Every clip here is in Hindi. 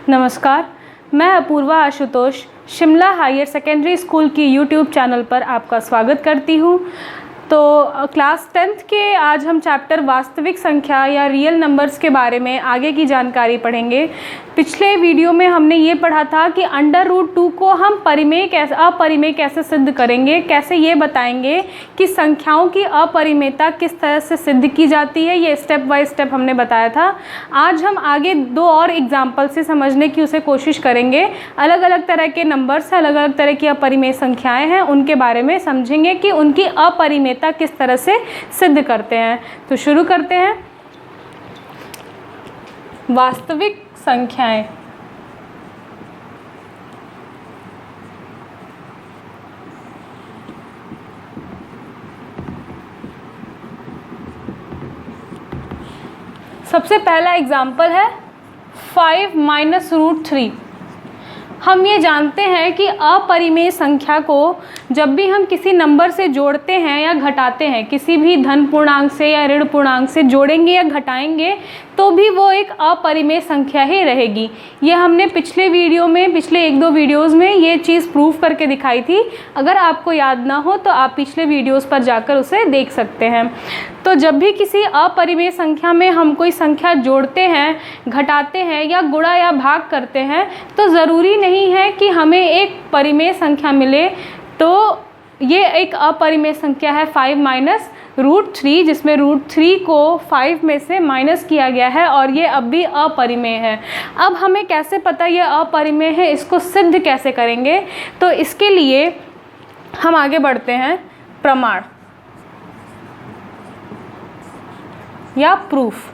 नमस्कार, मैं Apoorva Ashutosh Shimla higher secondary school की यूट्यूब चैनल पर आपका स्वागत करती हूँ। तो क्लास 10th के आज हम चैप्टर वास्तविक संख्या या रियल नंबर्स के बारे में आगे की जानकारी पढ़ेंगे। पिछले वीडियो में हमने ये पढ़ा था कि √2 को हम अपरिमेय कैसे सिद्ध करेंगे, कैसे ये बताएंगे कि संख्याओं की अपरिमेयता किस तरह से सिद्ध की जाती है। ये स्टेप बाय स्टेप हमने बताया था। आज हम आगे 2 और एग्जाम्पल से समझने की उसे कोशिश करेंगे। अलग अलग तरह के नंबर्स हैं, अलग अलग तरह की अपरिमेय संख्याएँ हैं, उनके बारे में समझेंगे कि उनकी अपरिमेयता किस तरह से सिद्ध करते हैं। तो शुरू करते हैं। वास्तविक संख्याएं। सबसे पहला एग्जाम्पल है 5 - √3। हम ये जानते हैं कि अपरिमेय संख्या को जब भी हम किसी नंबर से जोड़ते हैं या घटाते हैं, किसी भी धन पूर्णांक से या ऋण पूर्णांक से जोड़ेंगे या घटाएंगे तो भी वो एक अपरिमेय संख्या ही रहेगी। ये हमने पिछले 1-2 वीडियोस में ये चीज़ प्रूफ करके दिखाई थी। अगर आपको याद ना हो तो आप पिछले वीडियोस पर जाकर उसे देख सकते हैं। तो जब भी किसी अपरिमेय संख्या में हम कोई संख्या जोड़ते हैं, घटाते हैं या गुणा या भाग करते हैं तो ज़रूरी नहीं है कि हमें एक परिमेय संख्या मिले। तो ये एक अपरिमेय संख्या है 5 - √3, जिसमें √3 को 5 में से माइनस किया गया है और ये अब भी अपरिमेय है। अब हमें कैसे पता ये अपरिमेय है, इसको सिद्ध कैसे करेंगे? तो इसके लिए हम आगे बढ़ते हैं। प्रमाण या प्रूफ।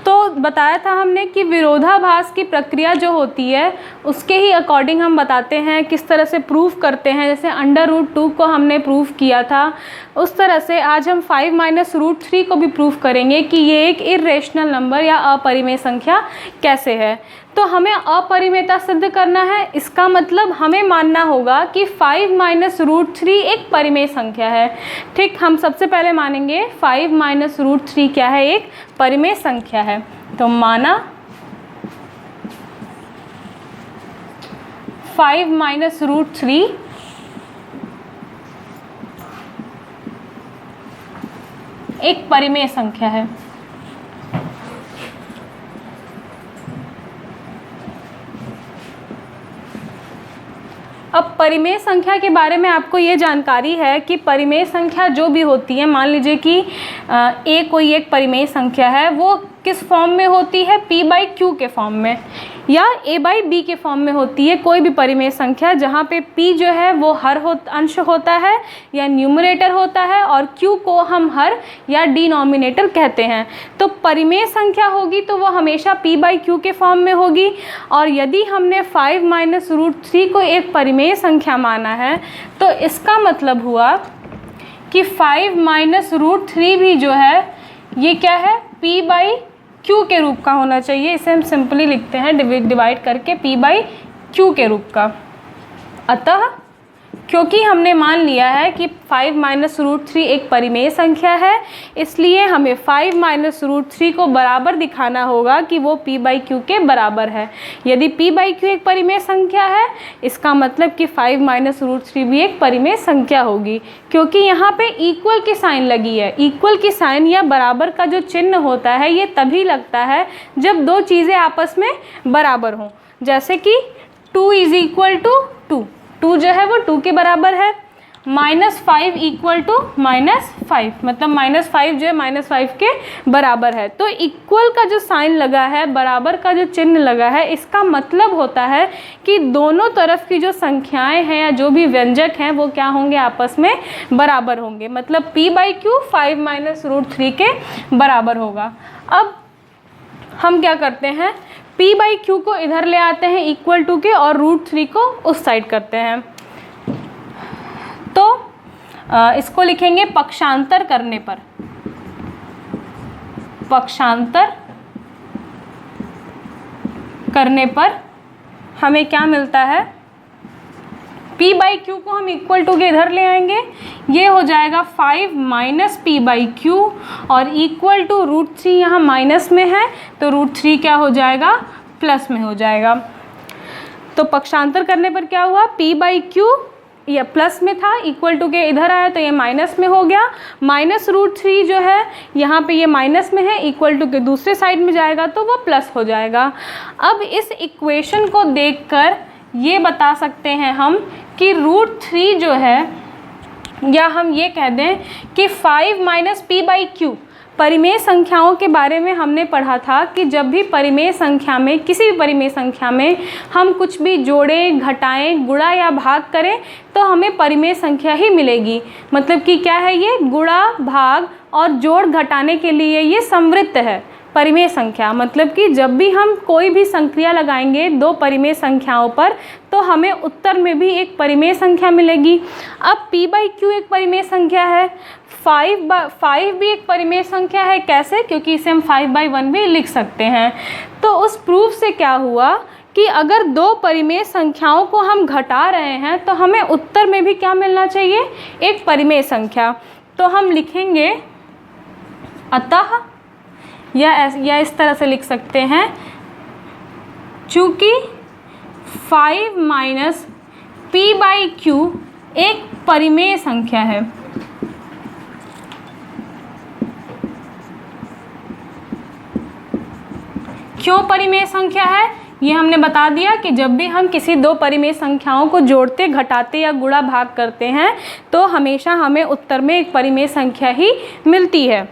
तो बताया था हमने कि विरोधाभास की प्रक्रिया जो होती है उसके ही अकॉर्डिंग हम बताते हैं किस तरह से प्रूफ करते हैं। जैसे √2 को हमने प्रूफ किया था, उस तरह से आज हम 5 - √3 को भी प्रूफ करेंगे कि ये एक इर्रेशनल नंबर या अपरिमेय संख्या कैसे है। तो हमें अपरिमेयता सिद्ध करना है। इसका मतलब हमें मानना होगा कि 5 - √3 एक परिमेय संख्या है। ठीक, हम सबसे पहले मानेंगे 5 - √3 क्या है, एक परिमेय संख्या है। तो माना 5 - √3 एक परिमेय संख्या है। अब परिमेय संख्या के बारे में आपको ये जानकारी है कि परिमेय संख्या जो भी होती है, मान लीजिए कि a कोई एक परिमेय संख्या है, वो किस फॉर्म में होती है, p/q के फॉर्म में या a/b के फॉर्म में होती है। कोई भी परिमेय संख्या जहाँ पे p जो है वो हर अंश होता है या न्यूमरेटर होता है और q को हम हर या डिनोमिनेटर कहते हैं। तो परिमेय संख्या होगी तो वो हमेशा p/q के फॉर्म में होगी। और यदि हमने 5 - √3 को एक परिमेय संख्या माना है तो इसका मतलब हुआ कि 5 - √3 भी जो है ये क्या है, p/q के रूप का होना चाहिए। इसे हम सिंपली लिखते हैं डिवाइड करके p/q के रूप का। अतः क्योंकि हमने मान लिया है कि 5 - √3 एक परिमेय संख्या है, इसलिए हमें 5 - √3 को बराबर दिखाना होगा कि वो p/q के बराबर है। यदि p/q एक परिमेय संख्या है, इसका मतलब कि 5 - √3 भी एक परिमेय संख्या होगी। क्योंकि यहाँ पे इक्वल की साइन लगी है। इक्वल की साइन या बराबर का जो चिन्ह होता है ये तभी लगता है जब दो चीज़ें आपस में बराबर हों। जैसे कि 2 = 2, 2 जो है वो 2 के बराबर है। -5 = -5, मतलब -5 जो है -5 के बराबर है। तो इक्वल का जो साइन लगा है, बराबर का जो चिन्ह लगा है, इसका मतलब होता है कि दोनों तरफ की जो संख्याएं हैं या जो भी व्यंजक हैं वो क्या होंगे, आपस में बराबर होंगे। मतलब p/q 5 - √3 के बराबर होगा। अब हम क्या करते हैं, p/q को इधर ले आते हैं इक्वल टू के और √3 को उस साइड करते हैं। तो इसको लिखेंगे पक्षांतर करने पर। पक्षांतर करने पर हमें क्या मिलता है, p बाई क्यू को हम इक्वल टू के इधर ले आएंगे, ये हो जाएगा 5 माइनस पी बाई क्यू और इक्वल टू √3 यहाँ माइनस में है तो √3 क्या हो जाएगा, प्लस में हो जाएगा। तो पक्षांतर करने पर क्या हुआ, p बाई क्यू ये प्लस में था, इक्वल टू के इधर आया तो ये माइनस में हो गया, माइनस √3 जो है यहाँ पे ये माइनस में है, इक्वल टू के दूसरे साइड में जाएगा तो वो प्लस हो जाएगा। अब इस इक्वेशन को देखकर ये बता सकते हैं हम कि √3 जो है, या हम ये कह दें कि 5 माइनस पी बाई क्यू, परिमेय संख्याओं के बारे में हमने पढ़ा था कि जब भी परिमेय संख्या में, किसी भी परिमेय संख्या में हम कुछ भी जोड़ें, घटाएं, गुणा या भाग करें तो हमें परिमेय संख्या ही मिलेगी। मतलब कि क्या है, ये गुणा, भाग और जोड़ घटाने के लिए ये संवृत्त है परिमेय संख्या। मतलब कि जब भी हम कोई भी संक्रिया लगाएंगे दो परिमेय संख्याओं पर तो हमें उत्तर में भी एक परिमेय संख्या मिलेगी। अब p बाई क्यू एक परिमेय संख्या है, 5 भी एक परिमेय संख्या है। कैसे, क्योंकि इसे हम 5/1 भी लिख सकते हैं। तो उस प्रूफ से क्या हुआ कि अगर दो परिमेय संख्याओं को हम घटा रहे हैं तो हमें उत्तर में भी क्या मिलना चाहिए, एक परिमेय संख्या। तो हम लिखेंगे अतः, या इस तरह से लिख सकते हैं, चूँकि 5 माइनस पी बाई क्यू एक परिमेय संख्या है। क्यों परिमेय संख्या है, ये हमने बता दिया कि जब भी हम किसी दो परिमेय संख्याओं को जोड़ते, घटाते या गुणा भाग करते हैं तो हमेशा हमें उत्तर में एक परिमेय संख्या ही मिलती है।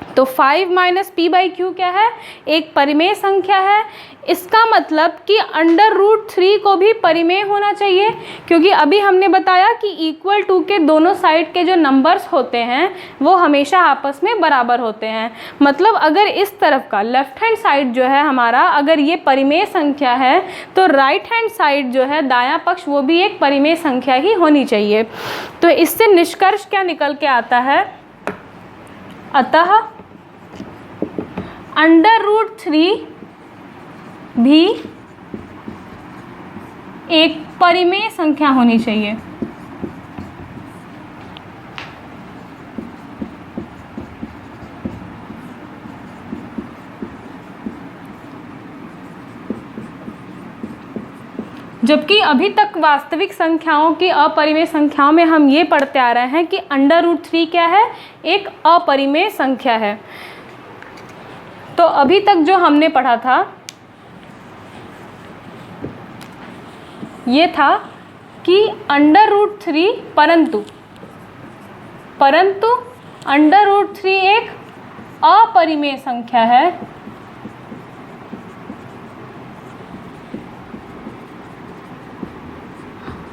तो 5 माइनस पी बाई क्यू क्या है, एक परिमेय संख्या है। इसका मतलब कि √3 को भी परिमेय होना चाहिए, क्योंकि अभी हमने बताया कि इक्वल टू के दोनों साइड के जो नंबर्स होते हैं वो हमेशा आपस में बराबर होते हैं। मतलब अगर इस तरफ का लेफ्ट हैंड साइड जो है हमारा, अगर ये परिमेय संख्या है तो राइट हैंड साइड जो है, दायां पक्ष, वो भी एक परिमेय संख्या ही होनी चाहिए। तो इससे निष्कर्ष क्या निकल के आता है, अतः √3 भी एक परिमेय संख्या होनी चाहिए। जबकि अभी तक वास्तविक संख्याओं की अपरिमेय संख्याओं में हम ये पढ़ते आ रहे हैं कि √3 क्या है, एक अपरिमेय संख्या है। तो अभी तक जो हमने पढ़ा था ये था कि √3 परंतु √3 एक अपरिमेय संख्या है।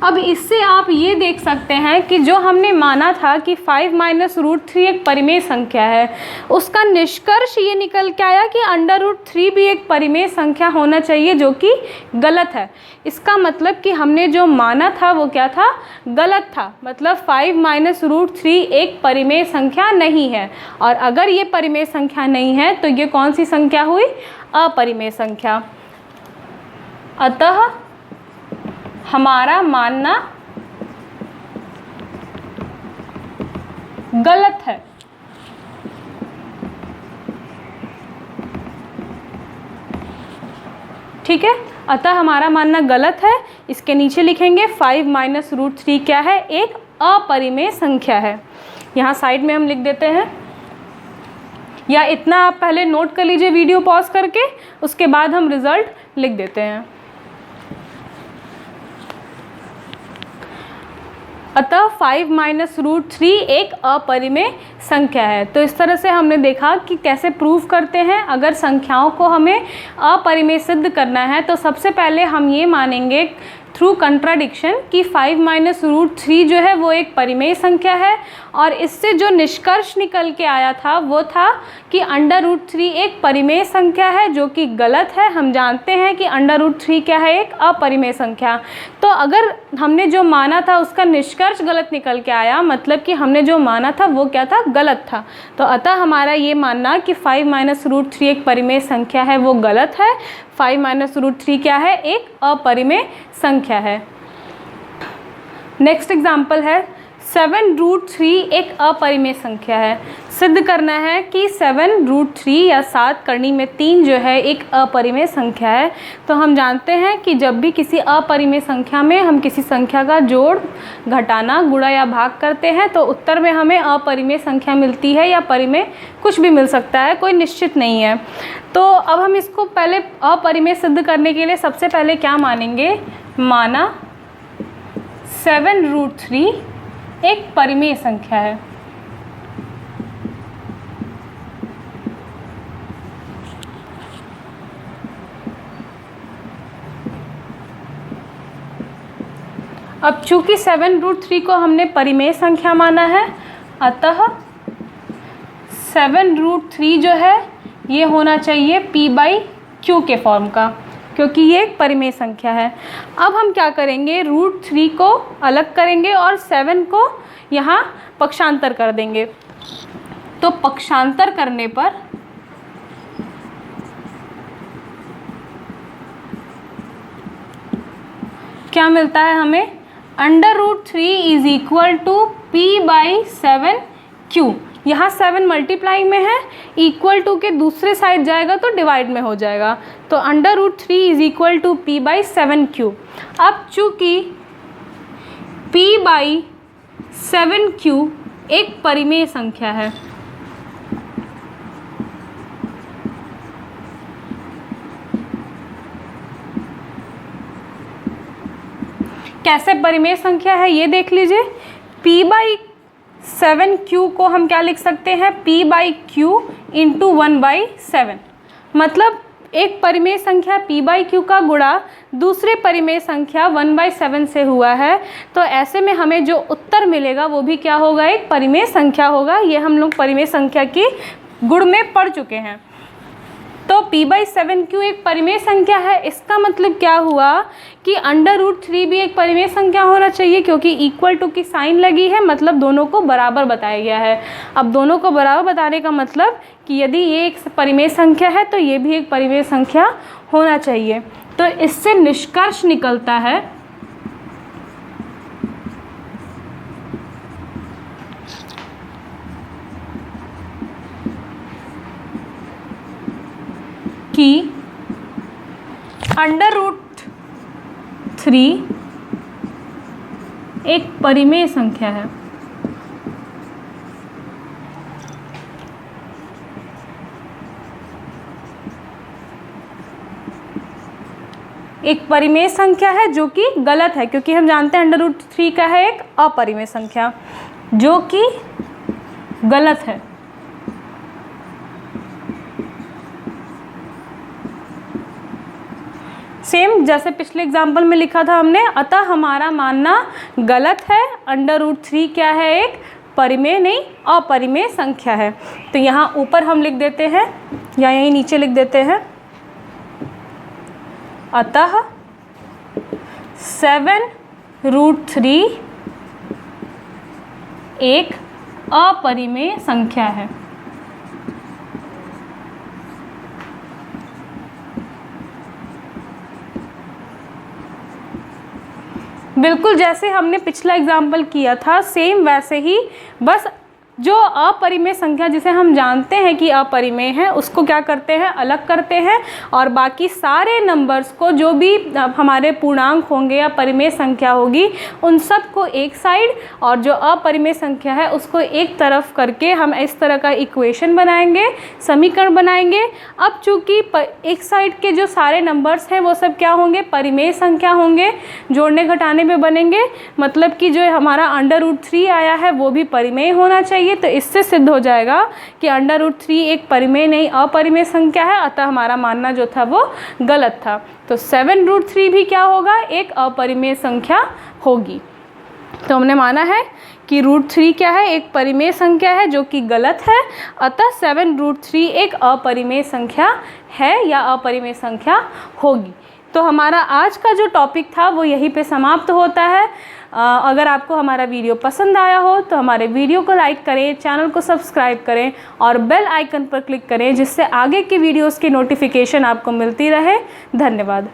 अब इससे आप ये देख सकते हैं कि जो हमने माना था कि 5 माइनस √3 एक परिमेय संख्या है, उसका निष्कर्ष ये निकल के आया कि √3 भी एक परिमेय संख्या होना चाहिए, जो कि गलत है। इसका मतलब कि हमने जो माना था वो क्या था, गलत था। मतलब 5 माइनस √3 एक परिमेय संख्या नहीं है, और अगर ये परिमेय संख्या नहीं है तो ये कौन सी संख्या हुई, अपरिमेय संख्या। अतः हमारा मानना गलत है। ठीक है, अतः हमारा मानना गलत है। इसके नीचे लिखेंगे 5 माइनस √3 क्या है, एक अपरिमेय संख्या है। यहाँ साइड में हम लिख देते हैं, या इतना आप पहले नोट कर लीजिए वीडियो पॉज करके, उसके बाद हम रिजल्ट लिख देते हैं। अतः 5 माइनस √3 एक अपरिमेय संख्या है। तो इस तरह से हमने देखा कि कैसे प्रूव करते हैं। अगर संख्याओं को हमें अपरिमेय सिद्ध करना है तो सबसे पहले हम ये मानेंगे थ्रू कंट्राडिक्शन कि 5 माइनस √3 जो है वो एक परिमेय संख्या है, और इससे जो निष्कर्ष निकल के आया था वो था कि √3 एक परिमेय संख्या है, जो कि गलत है। हम जानते हैं कि √3 क्या है, एक अपरिमेय संख्या। तो अगर हमने जो माना था उसका निष्कर्ष गलत निकल के आया, मतलब कि हमने जो माना था वो क्या था, गलत था। तो अतः हमारा ये मानना कि 5 माइनस √3 एक परिमेय संख्या है वो गलत है। 5 माइनस √3 क्या है, एक अपरिमेय संख्या है। नेक्स्ट एग्जाम्पल है 7√3 एक अपरिमेय संख्या है। सिद्ध करना है कि 7√3 या 7 करनी में 3 जो है एक अपरिमेय संख्या है। तो हम जानते हैं कि जब भी किसी अपरिमेय संख्या में हम किसी संख्या का जोड़, घटाना, गुणा या भाग करते हैं तो उत्तर में हमें अपरिमेय संख्या मिलती है या परिमेय, कुछ भी मिल सकता है, कोई निश्चित नहीं है। तो अब हम इसको पहले अपरिमेय सिद्ध करने के लिए सबसे पहले क्या मानेंगे, माना 7√3 एक परिमेय संख्या है। अब चूंकि 7√3 को हमने परिमेय संख्या माना है, अतः 7√3 जो है ये होना चाहिए p/q के फॉर्म का, क्योंकि ये एक परिमेय संख्या है। अब हम क्या करेंगे, √3 को अलग करेंगे और 7 को यहाँ पक्षांतर कर देंगे। तो पक्षांतर करने पर क्या मिलता है हमें, √3 इज इक्वल टू p/7q। यहाँ 7 मल्टीप्लाई में है, इक्वल टू के दूसरे साइड जाएगा तो डिवाइड में हो जाएगा। तो √3 इज इक्वल टू p/7q। अब चूँकि p/7q एक परिमेय संख्या है, कैसे परिमेय संख्या है ये देख लीजिए। p/7q को हम क्या लिख सकते हैं, p/q इंटू 1/7। मतलब एक परिमेय संख्या p/q का गुणा दूसरे परिमेय संख्या 1/7 से हुआ है। तो ऐसे में हमें जो उत्तर मिलेगा वो भी क्या होगा, एक परिमेय संख्या होगा। ये हम लोग परिमेय संख्या की गुण में पढ़ चुके हैं। तो p/7q एक परिमेय संख्या है। इसका मतलब क्या हुआ कि √3 भी एक परिमेय संख्या होना चाहिए, क्योंकि इक्वल टू की साइन लगी है, मतलब दोनों को बराबर बताया गया है। अब दोनों को बराबर बताने का मतलब कि यदि ये एक परिमेय संख्या है तो ये भी एक परिमेय संख्या होना चाहिए। तो इससे निष्कर्ष निकलता है कि √3 एक परिमेय संख्या है। एक परिमेय संख्या है जो कि गलत है, क्योंकि हम जानते हैं √3 का है एक अपरिमेय संख्या जो कि गलत है। सेम जैसे पिछले एग्जाम्पल में लिखा था हमने, अतः हमारा मानना गलत है। √3 क्या है, एक परिमेय नहीं अपरिमेय संख्या है। तो यहाँ ऊपर हम लिख देते हैं या यहीं नीचे लिख देते हैं, अतः 7√3 एक अपरिमेय संख्या है। बिल्कुल जैसे हमने पिछला एग्जाम्पल किया था, सेम वैसे ही, बस जो अपरिमेय संख्या जिसे हम जानते हैं कि अपरिमेय है उसको क्या करते हैं, अलग करते हैं, और बाकी सारे नंबर्स को जो भी हमारे पूर्णांक होंगे या परिमेय संख्या होगी उन सब को एक साइड और जो अपरिमेय संख्या है उसको एक तरफ करके हम इस तरह का इक्वेशन बनाएंगे, समीकरण बनाएंगे। अब चूँकि एक साइड के जो सारे नंबर्स हैं वो सब क्या होंगे, परिमेय संख्या होंगे, जोड़ने घटाने में बनेंगे, मतलब कि जो हमारा √3 आया है वो भी परिमेय होना चाहिए। तो इससे सिद्ध हो जाएगा कि √3 एक परिमेय नहीं अपरिमेय संख्या है, अतः हमारा मानना जो था वो गलत था। तो 7√3 भी क्या होगा, एक अपरिमेय संख्या होगी। तो हमने माना है कि √3 क्या है, एक परिमेय संख्या है जो कि गलत है, अतः 7√3 एक अपरिमेय संख्या है या अपरिमेय संख्या होगी। तो हमारा आज का जो टॉपिक था वो यहीं पे समाप्त होता है। अगर आपको हमारा वीडियो पसंद आया हो तो हमारे वीडियो को लाइक करें, चैनल को सब्सक्राइब करें और बेल आइकन पर क्लिक करें, जिससे आगे के वीडियोस की नोटिफिकेशन आपको मिलती रहे। धन्यवाद।